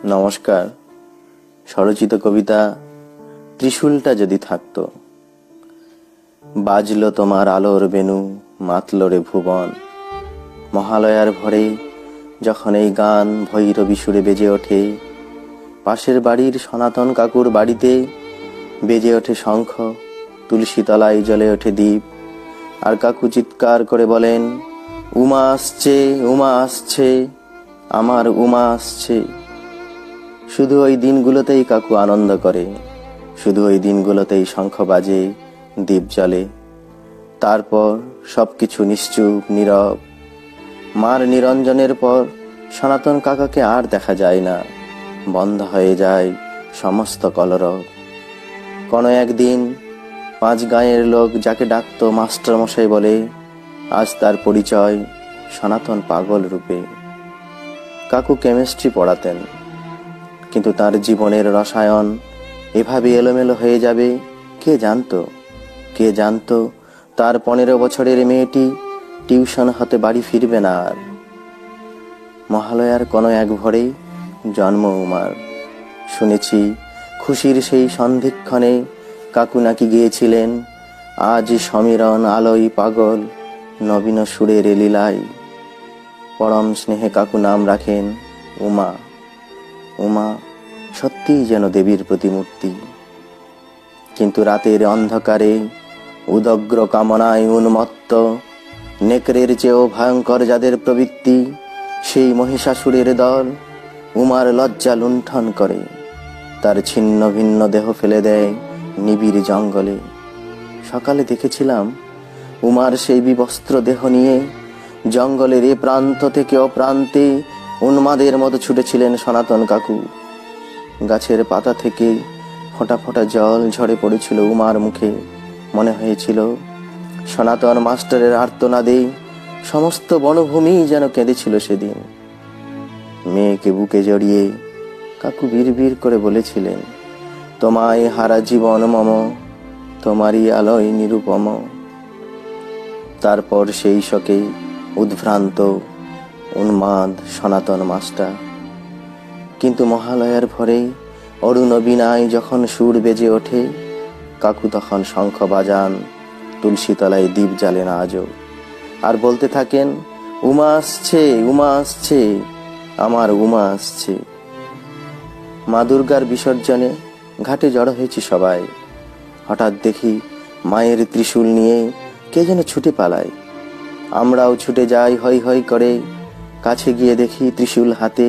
নমস্কার। স্বরচিত কবিতা ত্রিশূলটা যদি থাকতো। বাজলো তোমার আলোর বেনু, মাতল রে ভুবন। মহালয়ার ভরে যখন এই গান ভৈরবী সুরে বেজে ওঠে, পাশের বাড়ির সনাতন কাকুর বাড়িতে বেজে ওঠে শঙ্খ, তুলসী তলায় জ্বলে ওঠে দীপ, আর কাকু চিৎকার করে বলেন, উমা আসছে, উমা আসছে, আমার উমা আসছে। শুধু ওই দিনগুলোতেই কাকু আনন্দ করে, শুধু ওই দিনগুলোতেই শঙ্খ বাজে, দীপ জ্বলে। তারপর সবকিছু নিশ্চুপ, নীরব। মার নিরঞ্জনের পর সনাতন কাকাকে আর দেখা যায় না, বন্ধ হয়ে যায় সমস্ত কলরব। কোনো একদিন 5 গাঁয়ের লোক যাকে ডাকতো মাস্টার মশাই বলে, আজ তার পরিচয় সনাতন পাগল রূপে। কাকু কেমিস্ট্রি পড়াতেন, কিন্তু তার জীবনের রসায়ন এভাবে এলোমেলো হয়ে যাবে কে জানতো? কে জানতো তার 15 বছরের মেয়েটি টিউশন হতে বাড়ি ফিরবে না আর। মহালয়ার কোনো এক ভোরেই জন্ম উমার। শুনেছি খুশির সেই সন্ধিক্ষণে কাকু নাকি গিয়েছিলেন, আজ সমীরণ আলোই পাগল নবীন সুরের লীলায়। পরম স্নেহে কাকু নাম রাখেন উমা। উমা সত্যিই যেন দেবীর প্রতিমূর্তি। কিন্তু রাতের অন্ধকারে উদগ্র কামনায় উন্মত্ত, নেকড়ের চেয়েও ভয়ঙ্কর যাদের প্রবৃত্তি, সেই মহিষাসুরের দল উমার লজ্জা লুণ্ঠন করে, তার ছিন্ন ভিন্ন দেহ ফেলে দেয় নিবিড় জঙ্গলে। সকালে দেখেছিলাম উমার সেই বিবস্ত্র দেহ নিয়ে জঙ্গলের এ প্রান্ত থেকে ও প্রান্তে উন্মাদের মতো ছুটেছিলেন সনাতন কাকু। গাছের পাতা থেকে ফোঁটা ফোঁটা জল ঝরে পড়েছিল উমার মুখে। মনে হয়েছিল সনাতন মাস্টারের আর্তনাদে সমস্ত বনভূমি যেন কেঁদেছিল সেদিন। মেয়েকে বুকে জড়িয়ে কাকু বিড়বিড় করে বলেছিলেন, তোমায় হারা জীবন মম, তোমারই আলোয় নিরুপম। তারপর সেই শোকে উদ্ভ্রান্ত উন্মাদ সনাতন মাস্টার। কিন্তু মহালয়ার ভরে অরুণ বীণায় যখন সুর বেজে ওঠে, কাকু তখন শঙ্খ বাজান, তুলসী তলায় দীপ জ্বালেন আজও, আর বলতে থাকেন, উমা আসছে, উমা আসছে, আমার উমা আসছে। মা দুর্গার বিসর্জনে ঘাটে জড়ো হয়েছি সবাই। হঠাৎ দেখি মায়ের ত্রিশূল নিয়ে কে যেন ছুটে পালায়। আমরাও ছুটে যাই হৈ হৈ করে। কাছে গিয়ে দেখি ত্রিশূল হাতে